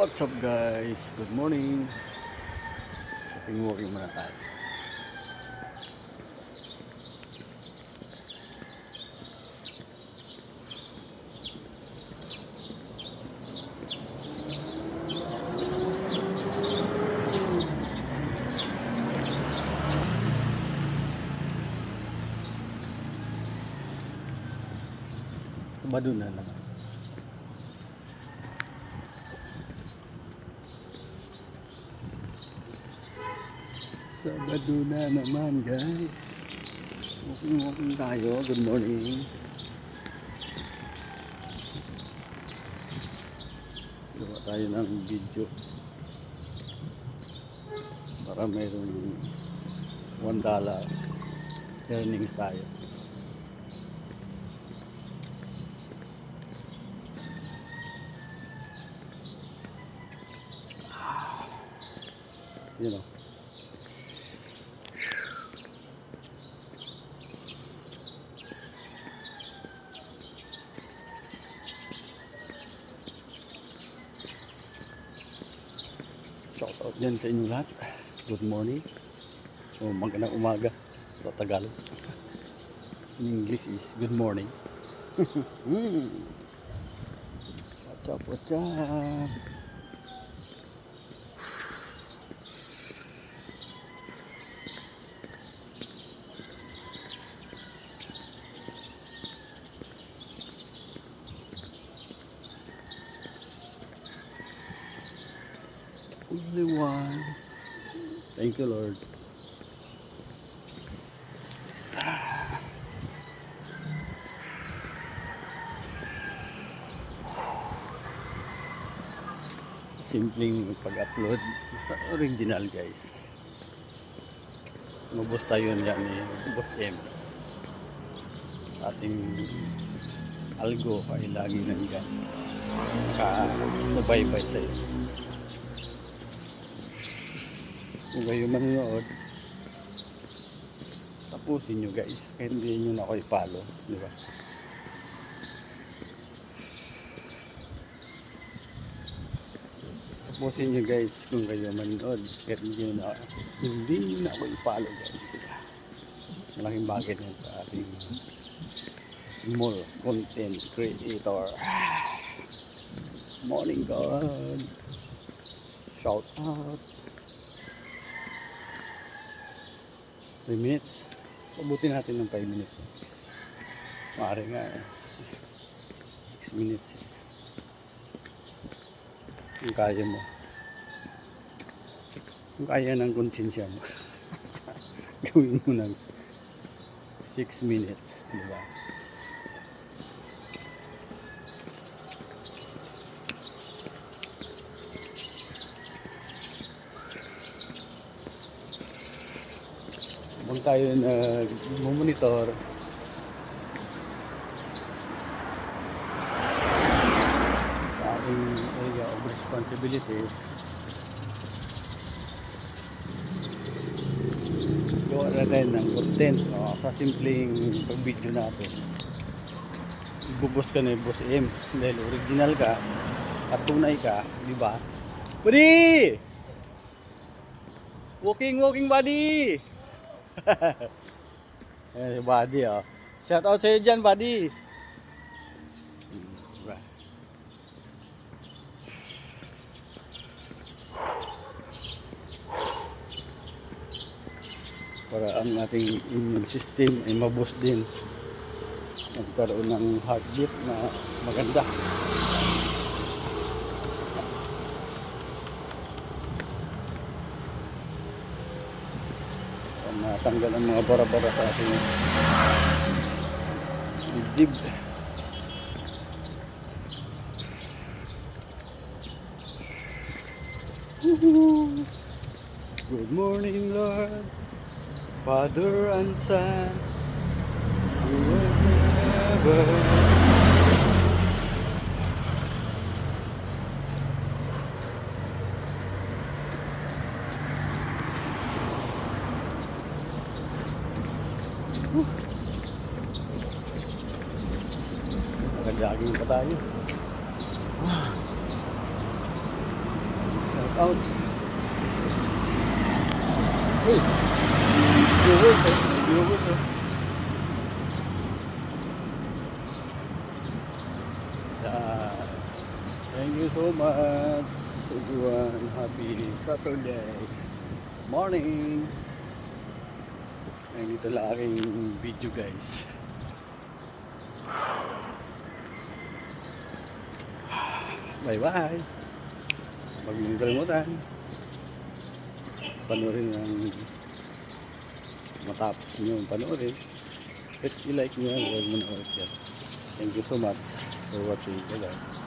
What's up guys? Good morning. Walking muna tayo. Sabado na naman. Sabado na naman guys. Walking tayo. Good morning. Gawa tayo ng video para mayroong $1 earnings tayo. You know. Shout out yan sa inyo lahat. Good morning. O magandang umaga sa Tagalog. In English is good morning. What's up, what's up? Only one. Thank you, Lord. Simpleng pag-upload. Original guys. Mabos tayo yan ni Boss M. Ating algo ay lagi nandiyan. Ka-subaybay sa'yo. Kung kayo manonood, tapusin nyo guys, kahit hindi nyo na ako i-follow, di ba? Tapusin nyo guys kung kayo manonood, kahit hindi nyo na ako i-follow guys, di ba? Malaking bagay yan sa ating small content creator. Morning God, shout out. 3 minutes. Pabutin natin ng 5 minutes. Maaari nga 6 minutes. Kung kaya mo. Kung kaya ng konsensya mo. Gawin mo ng 6 minutes. Diba? Kung tayo monitor sa ating area of responsibilities, gawa na rin ng content sa simpleng pag-video natin. Ibubos ka na yung Boss M dahil original ka at tunay ka, di ba? Buddy! Walking buddy! Eh, buddy oh. Shout out sa'yo dyan, buddy. Para ang ating immune system ay maboost din. Magkaroon ng heartbeat na maganda. Matanggal ang mga bara-bara sa ating dibdib. Good morning Lord, Father and Son, whoever. Naka-jogging pa tayo. out. Uy! Viewers eh. May viewers eh. Yeah. Thank you so much everyone. Happy Saturday morning. Ngayon ito lang aking video guys. Bye bye. Huwag niyong kalimutan panoorin ang matapos niyo panoorin at i-like niyo, huwag mo na oras yan. Thank you so much for watching. Bye bye.